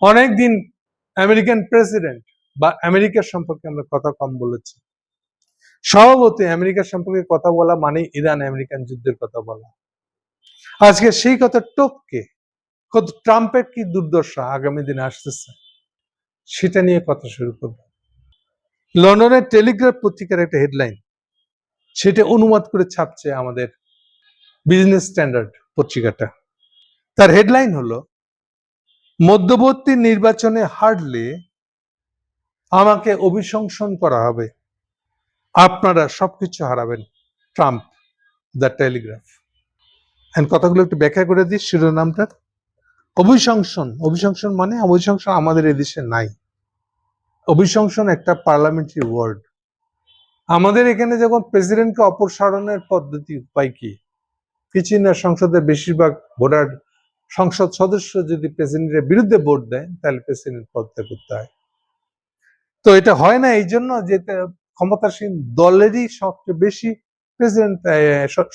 অনেকদিন American president বা আমেরিকার সম্পর্কে আমরা কথা কম বলেছি। স্বভাবতই আমেরিকার সম্পর্কে কথা বলা মানে ইরান আমেরিকান যুদ্ধের কথা বলা। আজকে সেই কথা টপকে ট্রাম্পের কি দুর্দশা আগামী দিনে আসতেছে সেটা নিয়ে কথা শুরু করব। লন্ডনের টেলিগ্রাফ পত্রিকার একটা হেডলাইন, সেটা অনুবাদ করে ছাপছে আমাদের বিজনেস স্ট্যান্ডার্ড পত্রিকাটা। তার হেডলাইন হলো, মধ্যবর্তী নির্বাচনে হারলে আমাকে অভিশংসন করা হবে, আপনারা সবকিছু হারাবেন, ট্রাম্প। The Telegraph. কথাগুলো একটু ব্যাখ্যা করে দিই শিরোনামটা। অভিশংসন মানে অভিশংসন আমাদের এদেশে নাই। অভিশংসন একটা পার্লামেন্টারি ওয়ার্ড। আমাদের এখানে যখন প্রেসিডেন্টকে অপসারণের পদ্ধতি উপায় কি? কিছুই না, সংসদের বেশিরভাগ ভোটার সংসদ সদস্য যদি প্রেসিডেন্টের বিরুদ্ধে ভোট দেয় তাহলে প্রেসিডেন্ট পদত্যাগ করতে হয়। তো এটা হয় না এই জন্য যে ক্ষমতাসীন দলেরই সবচেয়ে বেশি প্রেসিডেন্ট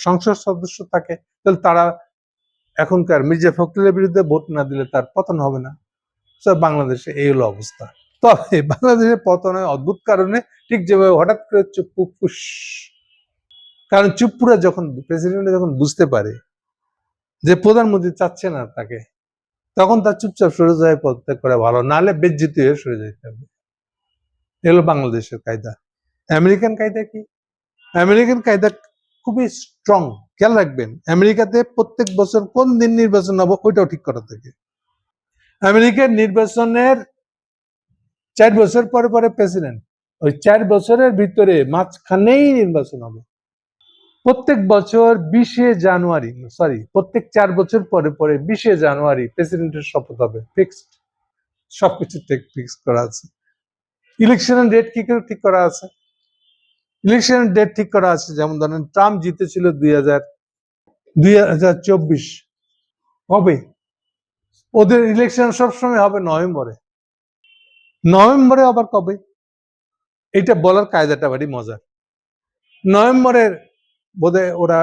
সংসদ সদস্য থাকে, তাহলে তারা এখনকার মির্জা ফখরুলের বিরুদ্ধে ভোট না দিলে তার পতন হবে না। বাংলাদেশে এই হলো অবস্থা। তবে বাংলাদেশের পতন হয় অদ্ভুত কারণে, ঠিক যেভাবে হঠাৎ করে চুপ্পুস। কারণ চুপ্পুরা যখন প্রেসিডেন্ট যখন বুঝতে পারে যে প্রধানমন্ত্রী চাচ্ছে না তাকে, তখন তার চুপচাপ সরে যায়, পদত্যাগ করা ভালো, নাহলে বেজ্জিত হয়ে সরে যেতে হবে। এগুলো বাংলাদেশের কায়দা। আমেরিকান কায়দা কি? আমেরিকান কায়দা খুবই স্ট্রং। খেয়াল রাখবেন, আমেরিকাতে প্রত্যেক বছর কোন দিন নির্বাচন হবে ওইটাও ঠিক করা থাকে। আমেরিকার নির্বাচনের 4 বছর পরে পরে প্রেসিডেন্ট, ওই 4 বছরের ভিতরে মাঝখানেই নির্বাচন হবে। প্রত্যেক বছর 20 জানুয়ারি, প্রত্যেক 4 বছর পরে পরে 20 জানুয়ারি প্রেসিডেন্টের শপথ হবে, ফিক্সড। সবকিছু ফিক্স করা আছে। ইলেকশনের ডেট কি করে ঠিক করা আছে? ইলেকশনের ডেট ঠিক করা আছে, যেমন ধরেন ট্রাম্প জিতেছিল 2024 হবে, ওদের ইলেকশন সবসময় হবে নভেম্বরে আবার কবে এটা বলার কায়দাটা ভারী মজার। নভেম্বরের বোধহয় ওরা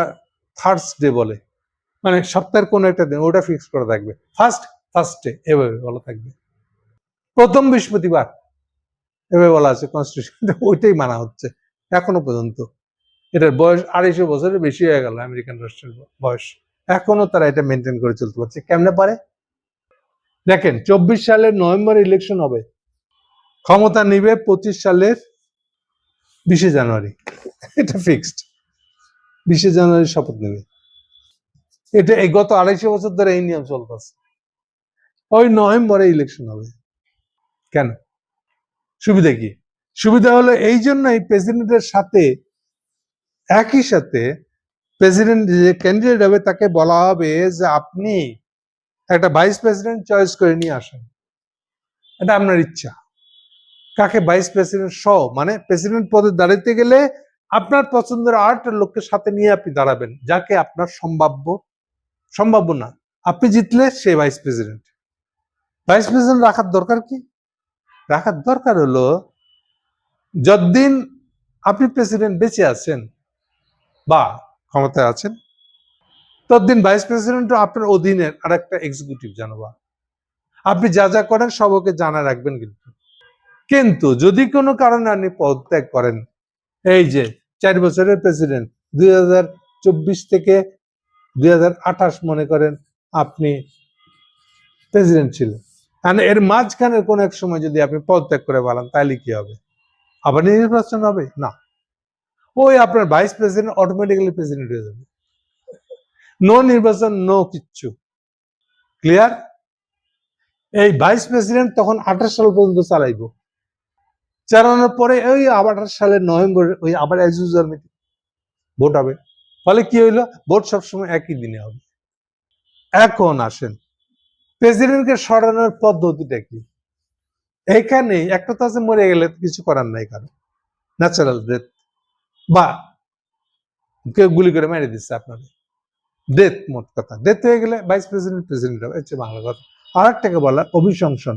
থার্সডে বলে, মানে সপ্তাহের কোন একটা দিন ওটা ফিক্স করা থাকবে, ফার্স্টে এভাবে বলা থাকবে, প্রথম বৃহস্পতিবার এভাবে বলা আছে কনস্টিটিউশন। ওইটাই মানা হচ্ছে এখনো পর্যন্ত। এটার বয়স 250 বছরের বেশি হয়ে গেল আমেরিকান রাষ্ট্রের বয়স, এখনো তারা এটা মেনটেন করে চলতে পারছে। কেমনে পারে দেখেন, 24 সালের নভেম্বরে ইলেকশন হবে, ক্ষমতা নিবে 25 সালের 20 জানুয়ারি, এটা ফিক্সড। 20 জানুয়ারি শপথ নেবে। এটা এই গত 250 বছর ধরে এই নিয়ম চলতেছে। ওই নভেম্বরে ইলেকশন হবে। কেন? সুবিধা কি? সুবিধা হলো এই জন্যই প্রেসিডেন্টের সাথে একই সাথে প্রেসিডেন্ট যে ক্যান্ডিডেট হবে তাকে বলা হবে যে আপনি একটা ভাইস প্রেসিডেন্ট চয়েস করে নিয়ে আসেন, এটা আপনার ইচ্ছা। কাকে? ভাইস প্রেসিডেন্ট সহ, মানে প্রেসিডেন্ট পদে দাঁড়াতে গেলে আপনার পছন্দের আরেকটা লোককে সাথে নিয়ে আপনি দাঁড়াবেন, যাকে আপনার সম্ভাব্য না, আপনি জিতলে সে ভাইস প্রেসিডেন্ট। ভাইস প্রেসিডেন্ট রাখার দরকার কি? রাখার দরকার হলো, যতদিন আপনি প্রেসিডেন্ট বেঁচে আছেন বা ক্ষমতায় আছেন, ততদিন ভাইস প্রেসিডেন্ট আপনার অধীনের আর একটা এক্সিকিউটিভ জানাবা। আপনি যা যা করেন সব ওকে জানা রাখবেন। কিন্তু যদি কোনো কারণে আপনি পদত্যাগ করেন, এই যে 4 বছরের প্রেসিডেন্ট 2024 থেকে 2028 মনে করেন আপনি প্রেসিডেন্ট ছিলেন, এর মাঝখানে কোন এক সময় যদি আপনি পদত্যাগ করে বলেন, তাহলে কি হবে? আবার নির্বাচন হবে না, ওই আপনার ভাইস প্রেসিডেন্ট অটোমেটিক্যালি প্রেসিডেন্ট হয়ে যাবে। নো নির্বাচন, নো কিচ্ছু। ক্লিয়ার? এই ভাইস প্রেসিডেন্ট তখন 28 সাল পর্যন্ত চালাইব, চালানোর পরে ওই আবার 28 সালের নভেম্বর ওই আবার অ্যাজ ইউজুয়াল ভোট হবে। ফলে কি হইলো? ভোট সবসময় একই দিনে হবে। এখন আসেন, প্রেসিডেন্টকে সরানোর পদ্ধতিটা কি? এখানে একটা তো আছে, মরে গেলে কিছু করার নাই, কারণ ন্যাচারাল ডেথ, বা কেউ গুলি করে মেরে দিচ্ছে আপনাদের, ডেথ। মোট কথা, ডেথ হয়ে গেলে ভাইস প্রেসিডেন্ট প্রেসিডেন্ট হবে, হচ্ছে বাংলা কথা। আর একটাকে বলা অভিশংসন।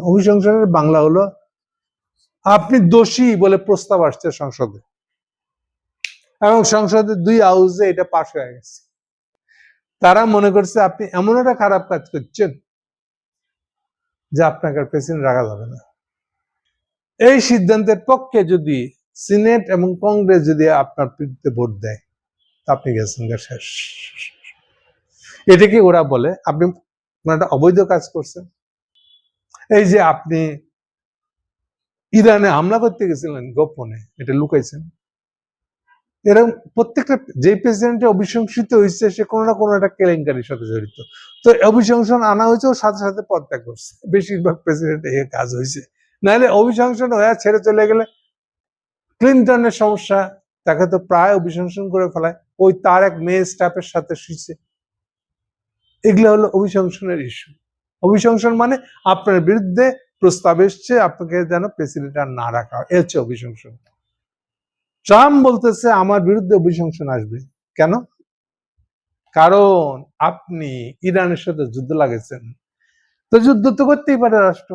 অভিশংসনের বাংলা হলো, আপনি দোষী বলে প্রস্তাব আসছে সংসদে, এবং সংসদের 2 হাউসে এটা পাশ হয়ে গেছে, তারা মনে করছে আপনি এমন একটা খারাপ কাজ করছেন যে আপনাকে প্রেসিডেন্ট রাখা যাবে না। এই সিদ্ধান্তের পক্ষে যদি সিনেট এবং কংগ্রেস যদি আপনার বিরুদ্ধে ভোট দেয়, আপনি গেছেন শেষ। এটাকে ওরা বলে আপনি একটা অবৈধ কাজ করছেন। এই যে আপনি ইরানে হামলা করতে গেছিলেন গোপনে, এটা লুকাইছেন। এরকম প্রত্যেকটা যে প্রেসিডেন্টের অভিশংসিত হয়েছে সে কোনো না কোনো একটা কেলেঙ্কারির সাথে জড়িত। তো অভিশংসন আনা হয়েছে, ওর সাথে সাথে পদত্যাগ করছে। বেশিরভাগ প্রেসিডেন্ট এই কাজ হয়েছে। নাহলে অভিশংসন হয়ে ছেড়ে চলে গেলে ক্লিনটনের সমস্যা, তাকে তো প্রায় অভিশংসন করে ফেলায়, ওই তার এক মেয়ে স্টাফের সাথে শুয়েছে। এগুলো হলো অভিশংসনের ইস্যু। অভিশংসন মানে আপনার বিরুদ্ধে প্রস্তাব এসছে আপনাকে যেন প্রেসিডেন্ট আর না রাখা হয়, এ হচ্ছে অভিশংসন। ট্রাম্প বলতেছে আমার বিরুদ্ধে অভিশংসন আসবে কেন? কারণ আপনি ইরানের সাথে যুদ্ধ লাগাইছেন। তো যুদ্ধ তো করতেই পারে রাষ্ট্র।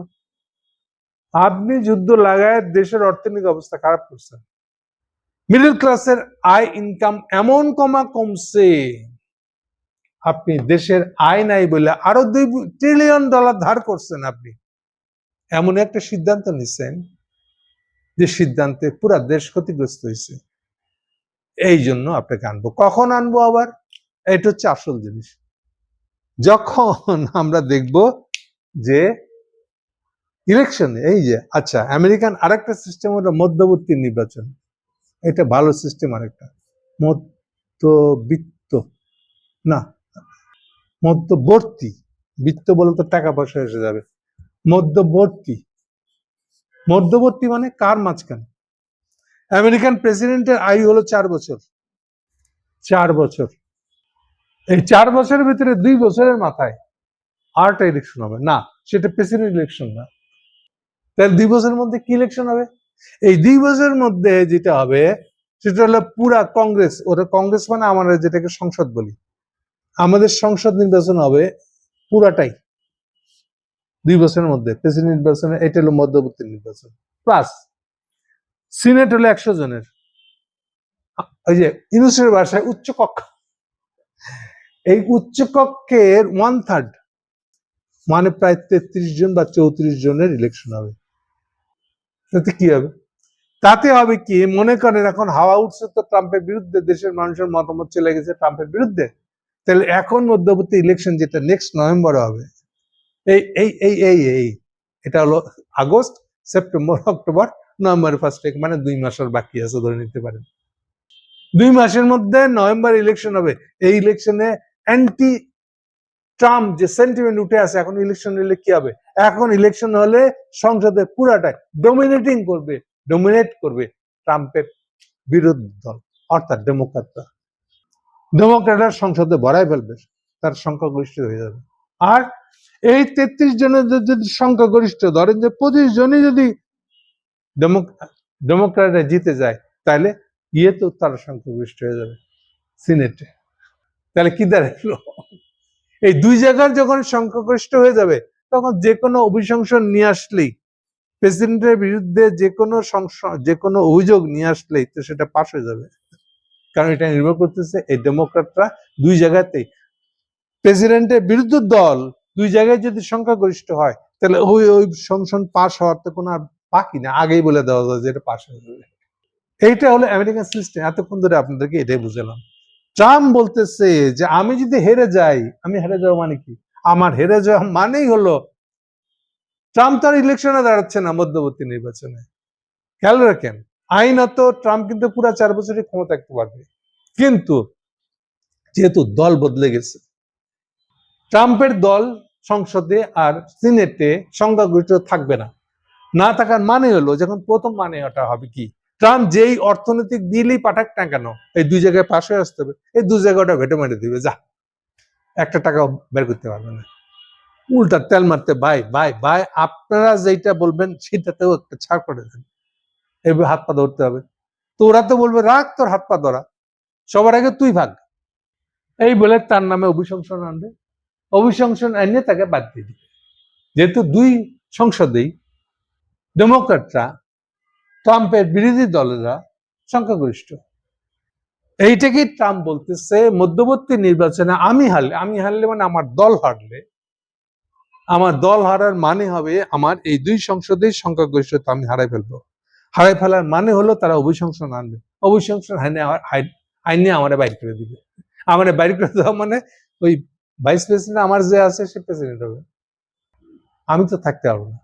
আপনি যুদ্ধ লাগায় দেশের অর্থনৈতিক অবস্থা খারাপ করছেন। মিডল ক্লাসের আয় ইনকাম এমন কমছে, আপনি দেশের আয় নাই বলে আরো $2 ট্রিলিয়ন ধার করছেন। আপনি এমন একটা সিদ্ধান্ত নিচ্ছেন যে সিদ্ধান্তে পুরা দেশ ক্ষতিগ্রস্ত হয়েছে। এই জন্য আপনাকে আনবো। কখন আনবো আবার? এটা হচ্ছে আসল জিনিস। যখন আমরা দেখব যে ইলেকশনে, এই যে আচ্ছা আমেরিকান আরেকটা সিস্টেম হলো মধ্যবর্তী নির্বাচন। এটা ভালো সিস্টেম। আরেকটা মধ্যবিত্ত না, মধ্যবর্তী। বৃত্ত বলে তো টাকা পয়সা এসে যাবে। মধ্যবর্তী, মধ্যবর্তী মানে কার মাঝখানে? আমেরিকান প্রেসিডেন্টের আয়ু হলো 4 বছর। 4 বছর। এই 4 বছরের ভিতরে 2 বছরের মাথায় আরেকটা ইলেকশন হবে না, সেটা প্রেসিডেন্ট ইলেকশন না। তাহলে 2 বছরের মধ্যে কি ইলেকশন হবে? এই 2 বছরের মধ্যে যেটা হবে সেটা হলো পুরা কংগ্রেস। ওটা কংগ্রেস মানে আমরা যেটাকে সংসদ বলি, আমাদের সংসদ নির্বাচন হবে পুরাটাই 2 বছরের মধ্যে। প্রেসিডেন্ট নির্বাচনে এটা হলো মধ্যবর্তী নির্বাচন। প্লাস সিনেট হলো 100 জনের। ওই যে ইউনুসের ভাষায় উচ্চ কক্ষ, এই উচ্চ কক্ষের 1/3 মানে প্রায় 33 জন বা 34 জনের ইলেকশন হবে। তাতে কি হবে? তাতে হবে কি, মনে করেন এখন হাওয়া উঠছে তো ট্রাম্পের বিরুদ্ধে, দেশের মানুষের মতামত চলে গেছে ট্রাম্পের বিরুদ্ধে। তাহলে এখন মধ্যবর্তী ইলেকশন যেটা নেক্সট নভেম্বরে হবে, এই এই এই এই এই এটা হলো আগস্ট, সেপ্টেম্বর, অক্টোবর, নভেম্বরের 1 তারিখ, মানে 2 মাস আর বাকি আছে ধরে নিতে পারেন। 2 মাসের মধ্যে নভেম্বর ইলেকশন হবে। এই ইলেকশনে অ্যান্টি ট্রাম্প যে সেন্টিমেন্ট উঠে আছে, এখন ইলেকশন হলে কি হবে? এখন ইলেকশন হলে সংসদে পুরাটাই ডোমিনেট করবে ট্রাম্পের বিরোধী দল, অর্থাৎ ডেমোক্র্যাটরা। ডেমোক্র্যাটরা সংসদে ভরাই ফেলবে, তার সংখ্যাগরিষ্ঠ হয়ে যাবে। আর এই 33 জনের যদি সংখ্যাগরিষ্ঠ ধরেন যে 25 জনই যদি ডেমোক্র্যাটরা জিতে যায়, তাহলে তো তার সংখ্যাগরিষ্ঠ হয়ে যাবে সিনেটে। তাহলে কি দাঁড়ালো? এই 2 জায়গার যখন সংখ্যাগরিষ্ঠ হয়ে যাবে, তখন যে কোনো অভিশংসন নিয়ে আসলেই, প্রেসিডেন্টের বিরুদ্ধে যে কোনো অভিযোগ নিয়ে আসলেই তো সেটা পাস হয়ে যাবে। কারণ এটা নির্ভর করতেছে এই ডেমোক্র্যাটরা 2 জায়গাতেই, প্রেসিডেন্টের বিরুদ্ধে দল 2 জায়গায় যদি সংখ্যাগরিষ্ঠ হয়, তাহলে ওই সংসদ পাস হওয়ার তো কোনো বাকি না, আগেই বলে দেওয়া যায় যে এটা পাস হয়ে যাবে। এইটা হলো আমেরিকান সিস্টেম। এতক্ষণ ধরে আপনাদেরকে এটাই বুঝালাম। ট্রাম্প বলতেছে যে আমি যদি হেরে যাই, আমি হেরে যাওয়া মানে কি? আমার হেরে যাওয়া মানেই হলো ট্রাম্প তার ইলেকশনে দাঁড়াচ্ছে না মধ্যবর্তী নির্বাচনে। খেয়াল রাখেন, আইনত ট্রাম্প কিন্তু পুরো 4 বছরই ক্ষমতা থাকতে পারবে, কিন্তু যেহেতু দল বদলে গেছে, ট্রাম্পের দল সংসদে আর সিনেটে সংখ্যাগরিষ্ঠ থাকবে না। না থাকার মানে হলো, যখন প্রথম মানে ওটা হবে কি, ট্রাম্প যেই অর্থনৈতিক বিলই পাঠাক না কেন, এই 2 জায়গায় পাশ হয়ে আসতে হবে। এই 2 জায়গাটা ভেটে মেরে দিবে, যা একটা টাকা বের করতে পারবে না। উল্টা তেল মারতে ভাই ভাই ভাই, আপনারা যেটা বলবেন সেটাতেও একটা ছাড় করে দেন, এভাবে হাত পা ধরতে হবে। তো ওরা তো বলবে রাখ তোর হাত পা ধরা, সবার আগে তুই ভাগ, এই বলে তার নামে অভিশংসন আনবে। অভিশংসন এনে তাকে বাদ দিয়ে দিবে। যেহেতু 2 সংসদেই ডেমোক্র্যাটরা, ট্রাম্পের বিরোধী দলেরা সংখ্যাগরিষ্ঠ, এইটাকেই ট্রাম্প বলতেছে মধ্যবর্তী নির্বাচনে আমি হারলে মানে আমার দল হারার মানে হবে আমার এই দুই সংসদের সংখ্যাগরিষ্ঠতা আমি হারাই ফেলবো। হারাই ফেলার মানে হলো তারা অভিশংসন আনবে, অভিশংসন আইনে আমার বাইর করে দিবে। আমার বাইর করে দেওয়া মানে ওই ভাইস প্রেসিডেন্ট আমার যে আছে সে প্রেসিডেন্ট হবে, আমি তো থাকতে পারবো না।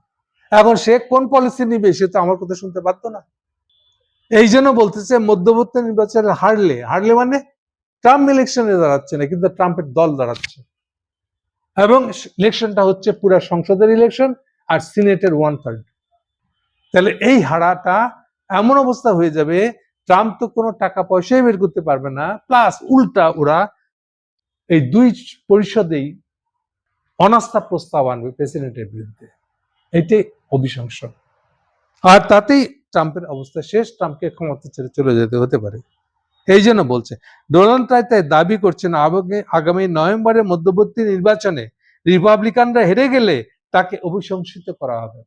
এখন সে কোন পলিসি নিবে সে তো আমার কথা শুনতে পারতো না। এই জন্য বলতেছে মধ্যবর্তী নির্বাচনে হারলে মানে ট্রাম্প ইলেকশনে দাঁড়াচ্ছে না, কিন্তু ট্রাম্পের দল দাঁড়াচ্ছে, এবং ইলেকশনটা হচ্ছে পুরো সংসদের ইলেকশন আর সিনেটের 1/3। তাহলে এই হারাটা এমন অবস্থা হয়ে যাবে, ট্রাম্প তো কোনো টাকা পয়সাই বের করতে পারবে না, প্লাস উল্টা ওরা এই দুই পরিষদেই অনাস্থা প্রস্তাব আনবে প্রেসিডেন্টের বিরুদ্ধে। এটাই অভিশংসন, আর তাতেই ট্রাম্পের অবস্থা শেষ, ট্রাম্পকে ক্ষমতা ছেড়ে চলে যেতে হতে পারে। এই জন্য বলছে ডোনাল্ড ট্রাম্প তাই দাবি করছেন আগামী নভেম্বরের মধ্যবর্তী নির্বাচনে রিপাবলিকানরা হেরে গেলে তাকে অভিশংসিত করা হবে।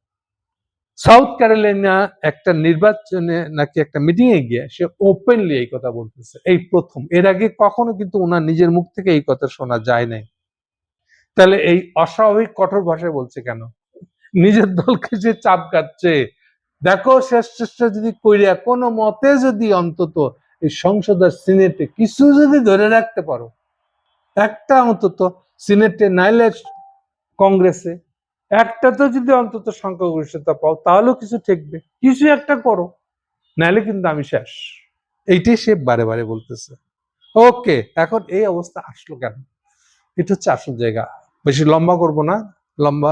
সাউথ ক্যারোলাইনা একটা নির্বাচনে নাকি একটা মিটিং এ গিয়ে সে ওপেনলি এই কথা বলতেছে, এই প্রথম। এর আগে কখনো কিন্তু ওনার নিজের মুখ থেকে এই কথা শোনা যায় নাই। তাহলে এই অস্বাভাবিক কঠোর ভাষায় বলছে কেন? নিজের দলকে যে চাপ কাটছে, দেখো শেষ চেষ্টা যদি কইরা কোনো মতে যদি অন্তত এই সংসদ আর সিনেটে কিছু যদি ধরে রাখতে পারো, একটা অন্তত সিনেটে নাইলে কংগ্রেসে একটা তো যদি অন্তত সংখ্যাগরিষ্ঠতা পাও, তাহলেও কিছু ঠেকবে, কিছু একটা করো, নাইলে কিন্তু আমি শেষ। এইটাই সে বারে বারে বলতেছে। ওকে, এখন এই অবস্থা আসলো কেন? এটা হচ্ছে আসল জায়গা। বেশি লম্বা করব না, লম্বা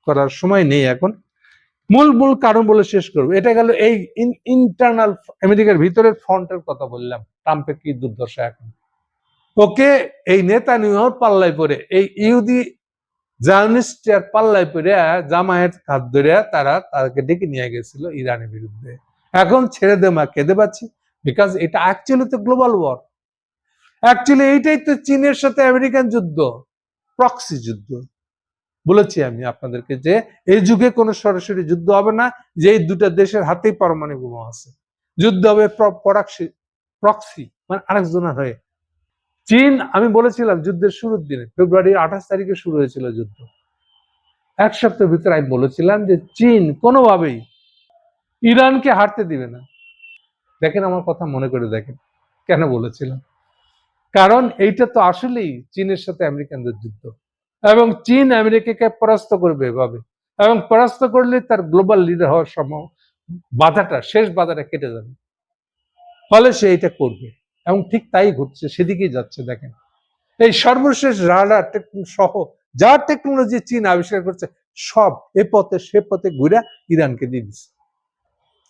করার সময় নেই এখন। মূল কারণ বলে শেষ করবো। এটা গেল এই ইন্টারনাল আমেরিকার ভিতরের ফ্রন্টের কথা বললাম, ট্রাম্পের কি দুর্দশা এখন। ওকে, এই নেতানিয়াহুর পাল্লায় পড়ে, এই ইহুদি জায়নিস্টের পাল্লায় পড়ে জামায়াত হাত ধরে তাদেরকে ডেকে নিয়ে গেছিল ইরানের বিরুদ্ধে। এখন ছেড়ে দে মা, কেঁদে পাচ্ছি, বিকজ এটা অ্যাকচুয়ালি তো গ্লোবাল ওয়ার। অ্যাকচুয়ালি এইটাই তো চীনের সাথে আমেরিকান যুদ্ধ, প্রক্সি যুদ্ধ। বলেছি আমি আপনাদেরকে যে এই যুগে কোনো সরাসরি যুদ্ধ হবে না, যে এই দুটা দেশের হাতেই পারমাণবিক বোমা আছে। যুদ্ধ হবে প্রক্সি, মানে আরেকজনের হয়ে। চীন, আমি বলেছিলাম যুদ্ধের শুরুর দিনে ফেব্রুয়ারি 28 তারিখে শুরু হয়েছিল যুদ্ধ, এক সপ্তাহের ভিতরে আমি বলেছিলাম যে চীন কোনোভাবেই ইরানকে হারতে দিবে না। দেখেন আমার কথা মনে করে দেখেন কেন বলেছিলাম। কারণ এইটা তো আসলেই চীনের সাথে আমেরিকানদের যুদ্ধ, এবং চীন আমেরিকাকে পরাস্ত করবে এভাবে, এবং পরাস্ত করলে তার গ্লোবাল লিডার হওয়ার সময় শেষ বাধাটা কেটে যাবে। ফলে সে এটা করবে, এবং ঠিক তাই ঘটছে, সেদিকেই যাচ্ছে। দেখেন এই সর্বশেষ রাডার সহ যা টেকনোলজি চীন আবিষ্কার করছে, সব এ পথে সে পথে ঘুরে ইরানকে দিয়ে দিচ্ছে।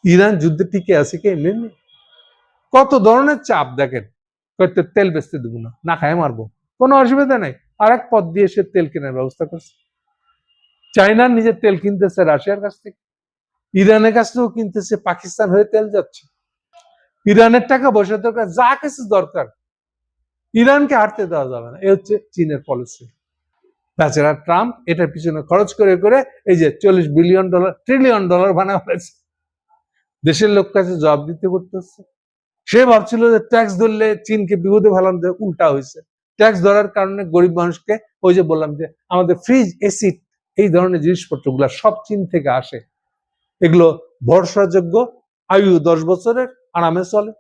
ইরান যুদ্ধে টিকে আছে কি এমনি? কত ধরনের চাপ দেখেন, তেল বেচতে দেবো না, না খায় মারবো, কোনো অসুবিধা নাই, আর এক পথ দিয়ে সে তেল কেনার ব্যবস্থা করছে। চায়নার নিজের তেল কিনতেছে রাশিয়ার কাছ থেকে, ইরানের কাছ থেকেও কিনতেছে, পাকিস্তান হয়ে তেল যাচ্ছে। ইরানের টাকা পয়সা দরকার, যা কিছু দরকার, ইরানকে হারতে দেওয়া যাবে না। এ হচ্ছে চীনের পলিসি। তাছাড়া ট্রাম্প এটার পিছনে খরচ করে করে এই যে $40 বিলিয়ন ট্রিলিয়ন ডলার বানা হয়েছে, দেশের লোক কাছে জবাব দিতে করতেছে। সে ভাবছিল যে ট্যাক্স ধরলে চীনকে বিপদে ফেলানো যায়, উল্টা হয়েছে। ট্যাক্স ধরার কারণে গরিব মানুষকে, ওই যে বললাম যে আমাদের ফ্রিজ, এসি, এই ধরনের জিনিসপত্রগুলো সব চীন থেকে আসে। এগুলো ভরসাযোগ্য, আয়ু 10 বছরের, আরামে চলে,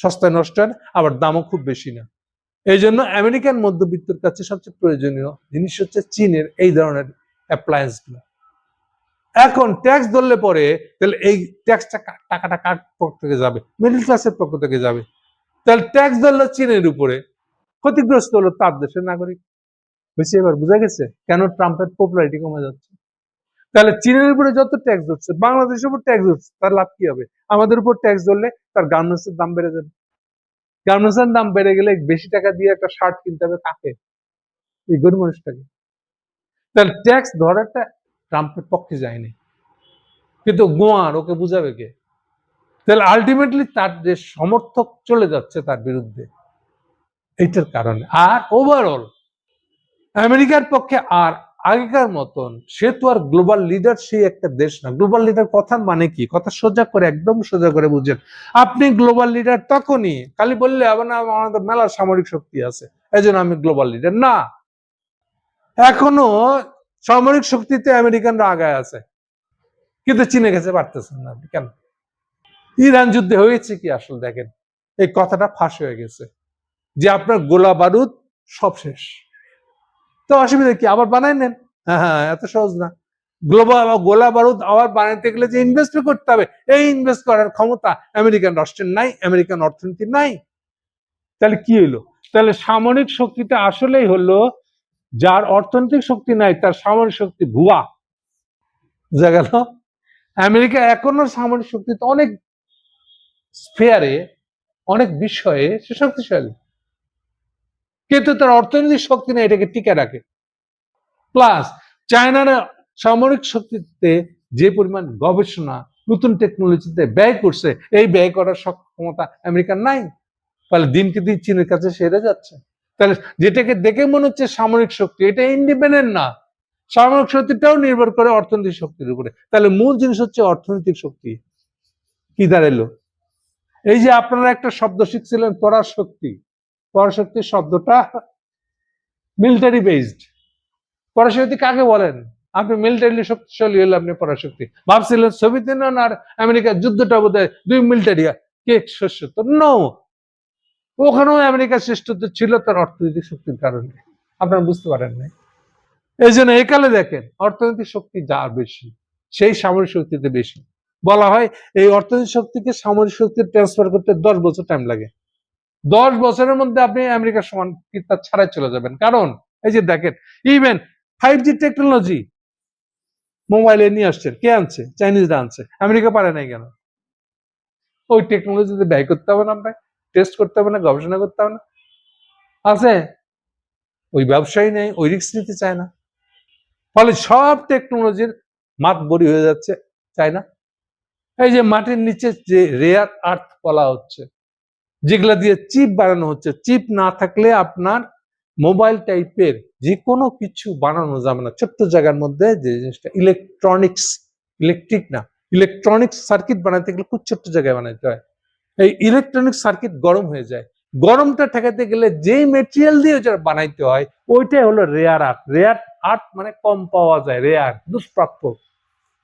সস্তায় নষ্ট হয় না, আবার দামও খুব বেশি না। এই জন্য আমেরিকান মধ্যবিত্তের কাছে সবচেয়ে প্রয়োজনীয় জিনিস হচ্ছে চীনের এই ধরনের অ্যাপ্লায়েন্স গুলো। এখন ট্যাক্স ধরলে পরে তাহলে এই ট্যাক্সটা, টাকাটা কার পক্ষ থেকে যাবে? মিডল ক্লাসের পক্ষ থেকে যাবে। তাহলে ট্যাক্স ধরলো চীনের উপরে, ক্ষতিগ্রস্ত হলো তার দেশের নাগরিক। হয়েছে, এবার বোঝা গেছে কেন ট্রাম্পের পপুলারিটি কমে যাচ্ছে। তাহলে চীনের উপরে যত ট্যাক্স ধরছে, বাংলাদেশের উপর ট্যাক্স ধরছে, তার লাভ কি হবে? আমাদের উপর ট্যাক্স ধরলে তার গার্মেন্টসের দাম বেড়ে যাবে। গার্মেন্টসের দাম বেড়ে গেলে বেশি টাকা দিয়ে একটা শার্ট কিনতে হবে কাকে? এই গরিব মানুষটাকে। তাহলে ট্যাক্স ধরাটা ট্রাম্পের পক্ষে যায়নি, কিন্তু গোয়ার ওকে বুঝাবে কে? তাহলে আলটিমেটলি তার যে সমর্থক চলে যাচ্ছে তার বিরুদ্ধে, এইটার কারণে। আর ওভারঅল আমেরিকার পক্ষে আর আগেকার মতন সে তো আর গ্লোবাল লিডার, সেই একটা দেশ না। গ্লোবাল লিডার কথার মানে কি, কথা সোজা করে, একদম সোজা করে বুঝেন। আপনি গ্লোবাল লিডার তখনই, খালি বললে হবে না আমাদের মেলা সামরিক শক্তি আছে এই জন্য আমি গ্লোবাল লিডার না। এখনো সামরিক শক্তিতে আমেরিকানরা আগায় আছে, কিন্তু চীনে গেছে পারতেছেন না। আপনি কেন? ইরান যুদ্ধে হয়েছে কি আসলে দেখেন, এই কথাটা ফাঁস হয়ে গেছে যে আপনার গোলা বারুদ সব শেষ, তো অসুবিধা কি, আবার বানাই নেন। হ্যাঁ, এত সহজ না। গ্লোবাল গোলা বারুদ আবার বানাইতে গেলে যে ইনভেস্ট করতে হবে, এই ইনভেস্ট করার ক্ষমতা আমেরিকান রাষ্ট্রের নাই, আমেরিকান অর্থনীতি নাই। তাহলে কি হইলো? তাহলে সামরিক শক্তিটা আসলেই হলো, যার অর্থনৈতিক শক্তি নাই তার সামরিক শক্তি ভুয়া। বুঝা গেল? আমেরিকা এখনো সামরিক শক্তিতে অনেক স্ফেয়ারে, অনেক বিষয়ে সে শক্তিশালী, কিন্তু তার অর্থনৈতিক শক্তি নেই এটাকে টিকে রাখে। প্লাস চায়নার সামরিক শক্তিতে যে পরিমাণ গবেষণা, নতুন টেকনোলজিতে ব্যয় করছে, এই ব্যয় করার সক্ষমতা আমেরিকার নাই। তাহলে দিনকে দিন চীনের কাছে সেরে যাচ্ছে। তাহলে যেটাকে দেখে মনে হচ্ছে সামরিক শক্তি, এটা ইন্ডিপেন্ডেন্ট না। সামরিক শক্তিটাও নির্ভর করে অর্থনৈতিক শক্তির উপরে। তাহলে মূল জিনিস হচ্ছে অর্থনৈতিক শক্তি। কি দাঁড়ালো? এই যে আপনারা একটা শব্দ শিখছিলেন পরাশক্তি, পরাশক্তি শব্দটা মিলিটারি বেসড। পরাশক্তি কাকে বলেন? আপনি মিলিটারি শক্তিশালী হলে আপনি পরাশক্তি ভাবছিলেন। সোভিয়েত ইউনিয়ন আর আমেরিকার যুদ্ধটা বোধহয় দুই মিলিটারি কে শ্রেষ্ঠত্ব? নো, ওখানেও আমেরিকার শ্রেষ্ঠত্ব ছিল তার অর্থনৈতিক শক্তির কারণে। আপনারা বুঝতে পারেন না। এই জন্য একালে দেখেন অর্থনৈতিক শক্তি যার বেশি, সেই সামরিক শক্তিতে বেশি। বলা হয় এই অর্থনৈতিক শক্তিকে সামরিক শক্তি ট্রান্সফার করতে 10 বছর টাইম লাগে। 10 বছরের মধ্যে আপনি আমেরিকার সমান তার ছাড়াই চলে যাবেন। কারণ এই যে দেখেন, ইভেন 5G টেকনোলজি মোবাইলে নিয়ে আসছেন, কে আনছে? চাইনিজরা আনছে। আমেরিকা পারে নাই কেন? ওই টেকনোলজিতে ব্যয় করতে হবে না, আমরা টেস্ট করতে হবে না, গবেষণা করতে হবে না। আছে ওই ব্যবসায়ী নেই, ওই রিস্ক নিতে চায় না। ফলে সব টেকনোলজির মাত বড়ি হয়ে যাচ্ছে চায়না। এই যে মাটির নিচে যে রেয়ার আর্থ বলা হচ্ছে, যেগুলা দিয়ে চিপ বানানো হচ্ছে, চিপ না থাকলে আপনার মোবাইল টাইপের যে কোনো কিছু বানানো যাবে না। ছোট্ট জায়গার মধ্যে যে জিনিসটা ইলেকট্রনিক্স, ইলেকট্রিক না, ইলেকট্রনিক্স সার্কিট বানাতে গেলে খুব ছোট্ট জায়গায় বানাতে হয়। এই ইলেকট্রনিক সার্কিট গরম হয়ে যায়, গরমটা ঠেকাতে গেলে যেই মেটেরিয়াল দিয়ে ওটা বানাইতে হয় ওইটাই হলো রেয়ার আর্থ। রেয়ার আর্থ মানে কম পাওয়া যায়, রেয়ার, দুষ্প্রাপ্য।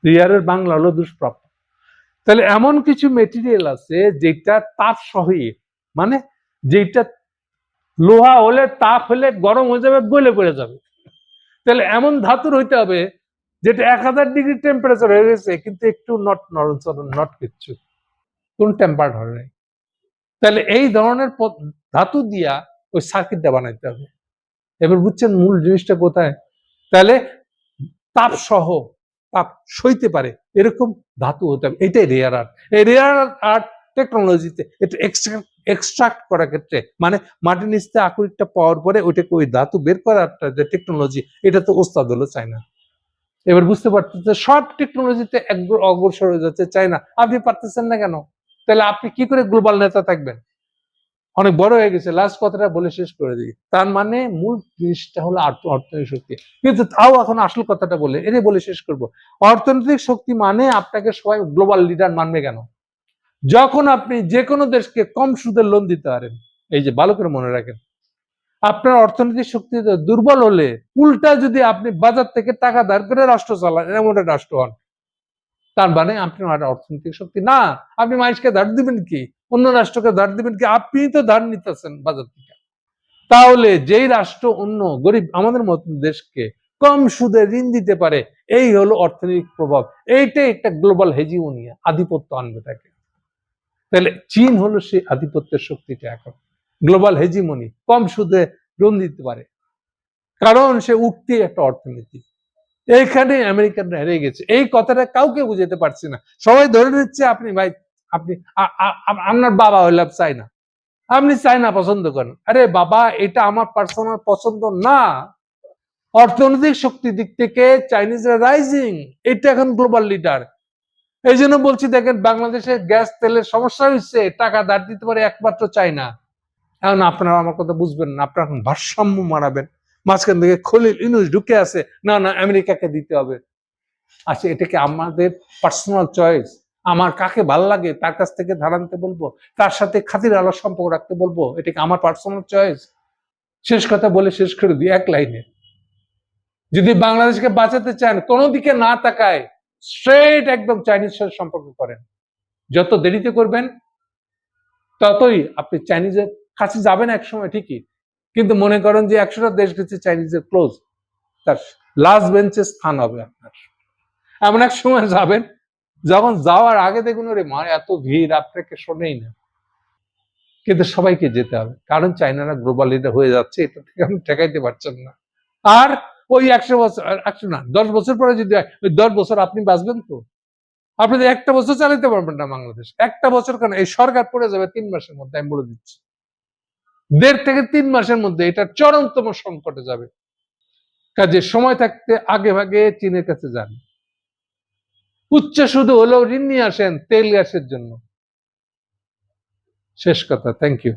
রেয়ারের বাংলা হলো দুষ্প্রাপ্য। তাহলে এমন কিছু মেটেরিয়াল আছে যেটা তাপ সহই, মানে যেটা লোহা হলে তাপ হলে গরম হয়ে যাবে, গলে পড়ে যাবে। তাহলে এমন ধাতুর হইতে হবে যেটা 1000 ডিগ্রি টেম্পারেচার হয়ে গেছে কিন্তু একটু নট নড়চড়, নট কিচ্ছু, কোন টেম্পার্ড হয় নাই। তাহলে এই ধরনের ধাতু দিয়া ওই সার্কিটটা বানাইতে হবে। এবার বুঝছেন মূল জিনিসটা কোথায়? তাহলে তাপ সহ, তাপ সইতে পারে এরকম ধাতু হতে হবে। এটাই রেয়ার আর্থ। এই রেয়ার আর্থ টেকনোলজিতে এটা এক্সট্রাক্ট করার ক্ষেত্রে, মানে মাটির নিচ থেকে আকরিকটা পাওয়ার পরে ওইটাকে ওই ধাতু বের করার যে টেকনোলজি, এটা তো ওস্তাদ হলো চায়না। এবার বুঝতে পারতেছে সব টেকনোলজিতে অগ্রসর হয়ে যাচ্ছে চায়না। আপনি পারতেছেন না কেন? তাহলে আপনি কি করে গ্লোবাল নেতা থাকবেন? অনেক বড় হয়ে গেছে। লাস্ট কথাটা বলে শেষ করে দিই। তার মানে মূল জিনিসটা হলো অর্থনৈতিক শক্তি। কিন্তু তাও এখন আসল কথাটা বলে এটাই বলে শেষ করব। অর্থনৈতিক শক্তি মানে আপনাকে সবাই গ্লোবাল লিডার মানবে কেন? যখন আপনি যে কোনো দেশকে কম সুদের লোন দিতে পারেন। এই যে ভালো করে মনে রাখেন, আপনার অর্থনৈতিক শক্তি দুর্বল হলে উল্টা যদি আপনি বাজার থেকে টাকা ধার করে রাষ্ট্র চালান, এমন একটা রাষ্ট্র হন, তার মানে আপনার অর্থনৈতিক শক্তি না। আপনি মানুষকে ধার দিবেন কি? অন্য রাষ্ট্রকে ধার দিবেন কি? আপনি তো ধার নিতেছেন বাজার থেকে। তাহলে যেই রাষ্ট্র অন্য গরিব আমাদের মত দেশকে কম সুদে ঋণ দিতে পারে, এই হলো অর্থনৈতিক প্রভাব। এইটাই একটা গ্লোবাল হেজিমনিয়া, আধিপত্য আনবে তাকে। তাহলে চীন হলো সেই আধিপত্যের শক্তিটা এখন, গ্লোবাল হেজিমনি, কম সুদে ঋণ দিতে পারে, কারণ সে উঠতি একটা অর্থনীতি। এইখানে আমেরিকানরা হেরে গেছে। এই কথাটা কাউকে বুঝাতে পারছি না। সবাই ধরে নিচ্ছে আপনি ভাই, আপনি আপনার বাবা হইলাম চায়না, আপনি চায়না পছন্দ করেন। আরে বাবা, এটা আমার পার্সোনাল পছন্দ না। অর্থনৈতিক শক্তির দিক থেকে চাইনিজরা রাইজিং, এটা এখন গ্লোবাল লিডার। এই জন্য বলছি দেখেন, বাংলাদেশে গ্যাস তেলের সমস্যা হচ্ছে, টাকা ধার দিতে পারে একমাত্র চায়না। এখন আপনারা আমার কথা বুঝবেন না, আপনারা এখন ভারসাম্য মানাবেন। মাঝখান থেকে খলিল ইউনূস ঢুকে আছে, না না আমেরিকাকে দিতে হবে। আচ্ছা, এটাকে আমাদের পার্সোনাল চয়েস? আমার কাকে ভাল লাগে তার কাছ থেকে ধার আনতে বলবো, তার সাথে খাতির আলার সম্পর্ক রাখতে বলবো, এটাকে আমার পার্সোনাল চয়েস? শেষ কথা বলে শেষ করে দিই এক লাইনে, যদি বাংলাদেশকে বাঁচাতে চান কোনো দিকে না তাকায় স্ট্রেট একদম চাইনিজ সাথে সম্পর্ক করেন। যত দেরিতে করবেন ততই আপনি চাইনিজের কাছে যাবেন এক সময় ঠিকই, কিন্তু মনে করেন যে 100টা দেশ গেছে চাইনিজের ক্লোজ, তার লাস্ট বেঞ্চে স্থান হবে আপনার। এমন এক সময় যাবেন যখন যাওয়ার আগে দেখুন ওরে মা এত ভিড়, আপনাকে শোনেই না, কিন্তু সবাইকে যেতে হবে, কারণ চাইনারা গ্লোবাল লিডার হয়ে যাচ্ছে, এটা থেকে আপনি ঠেকাইতে পারছেন না। আর ওই 100 বছর, 100 না 10 বছর পরে যদি হয়, ওই 10 বছর আপনি বাঁচবেন তো? আপনি তো একটা বছর চালাতে পারবেন না বাংলাদেশ, একটা বছর কেন, এই সরকার পড়ে যাবে 3 মাসের মধ্যে, আমি বলে দিচ্ছি। 1.5 থেকে 3 মাসের মধ্যে এটা চরমতম সংকটে যাবে। কাজে সময় থাকতে আগে ভাগে চীনের কাছে যান, উচ্চ শুধু হলেও ঋণ নিয়ে আসেন তেল গ্যাসের জন্য। শেষ কথা, থ্যাংক ইউ।